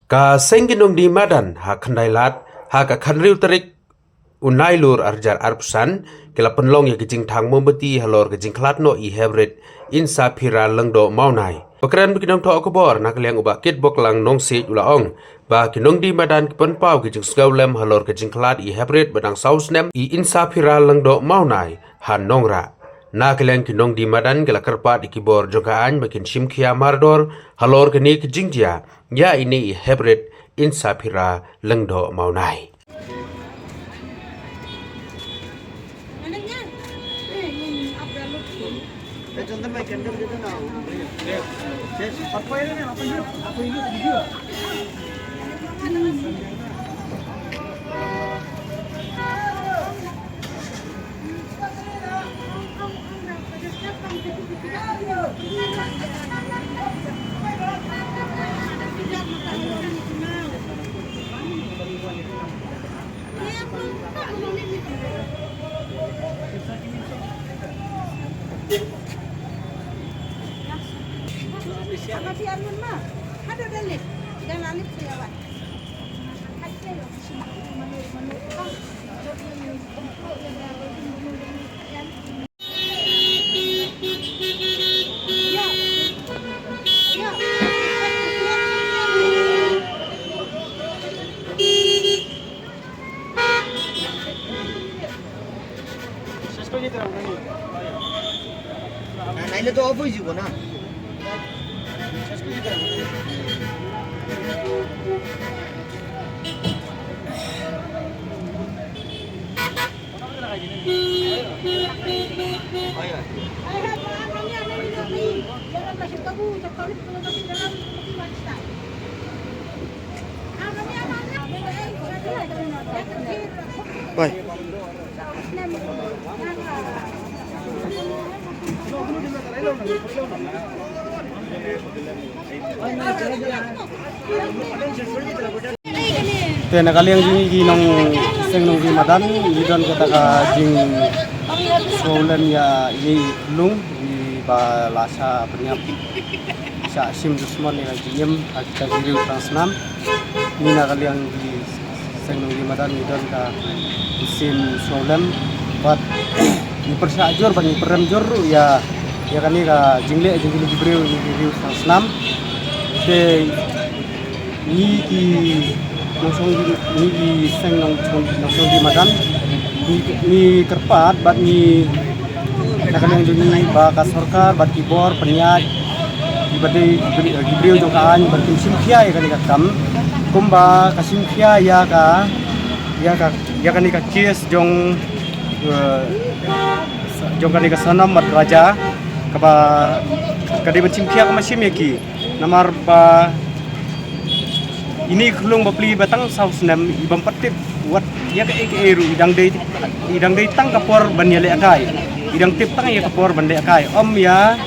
Ka sengginong di madan ha khandailat ha ka khanriu tarik unai lur arjar arpsan kila penlong ya kijing thang mombati halor kijing klat no I hybrid insa phira langdo maunai pakran bikinong tho akobor nakliang uba kit boklang nong se ulaong ba kinong di madan kipon pau kijing sgaulem halor kijing klat I hybrid badang sausnem I insa phira langdo maunai han nongra nakliang kinong di madan kila kerpat ikibor jogaan makin shimkhia mardor halor kini kijing dia ya ini I hybrid insa phira langdo maunai. Contoh main candle gitu now. Apa ini? Apa ini juga? Apa sih Arman mah? Ada dalip, dan lalip siapa? Nah, ini tuh apa sih, Bona? Baik. Tena kalian jing nong seng nong di madan di don kata ka jing solen ya ye lung di balasa penyap sa sim dusman ya jiem kita jiri transnam mina kalian di seng nong di madan di don ka sim solen buat di persajur ban peremjur ya kan ni ka jingle jingle jibril ni jiri transnam te ni ki nosong ni seng nosong di madan ni kerpat bat ni nakaliang juni ba ka sarkar bat kibor penyat ibade gibril jokaan bat simkhia ya kan kam kumba ka simkhia ya kan ni ka kies jong kan ni ka sanam mat raja kaba kadi bat simkhia ka masim yaki namar ba ini kelung bapli batang saus nam ibam patip buat ya ke eru idang dei tang kapor banyale akai idang tip tang ya kapor bande akai om ya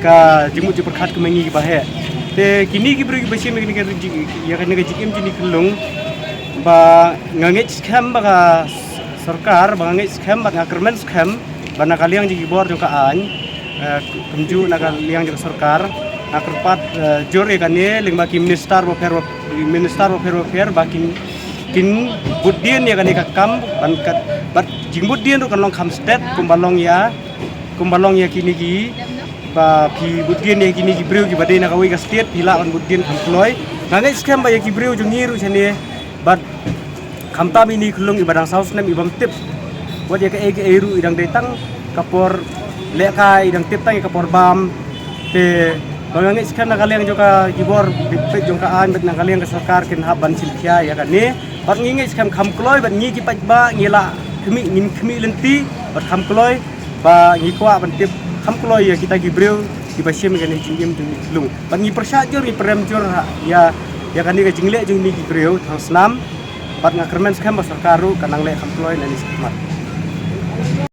ka jimut perkhat kemengi bahe te kini gibri basim ni ya kan jikim jini kelung ba ngangit scam ba sarkar ba ngangit scam ba ngakermen scam bana kaliang jigi bor jong kaan kemju nakaliang jong sarkar akerpat jore kane lingba ki minister wafer bakin kin budien ya kane kakam bankat bat jingbudien ro kanlong kamstet kumbalong ya kini ki ba pi budien ya kini ki breu ki badai na kawi ka state pila kan budien kamploi ngangai scam ba ya ki breu jungiru chane bat kamta mini khulung ibadang saus nem ibam tip buat ya ka eru idang detang kapor lekai idang tip tang kapor bam te bangangit sekarang nakaliang juga gibor bipet jongkaan bet nakaliang ke sarkar kin haban silkia ya kan ni bat ngingit sekarang kamkloi bat ngi kipat ba ngila kemi lenti bat kamkloi ba ngi kwa ban tip kamkloi ya kita gibril di basim kan jingim lung bat ngi persajur ngi peremjur ya kan ni ka jingle jung ni gibril tang snam bat ngakermen sekarang ba sarkaru kanang le kamkloi nani semat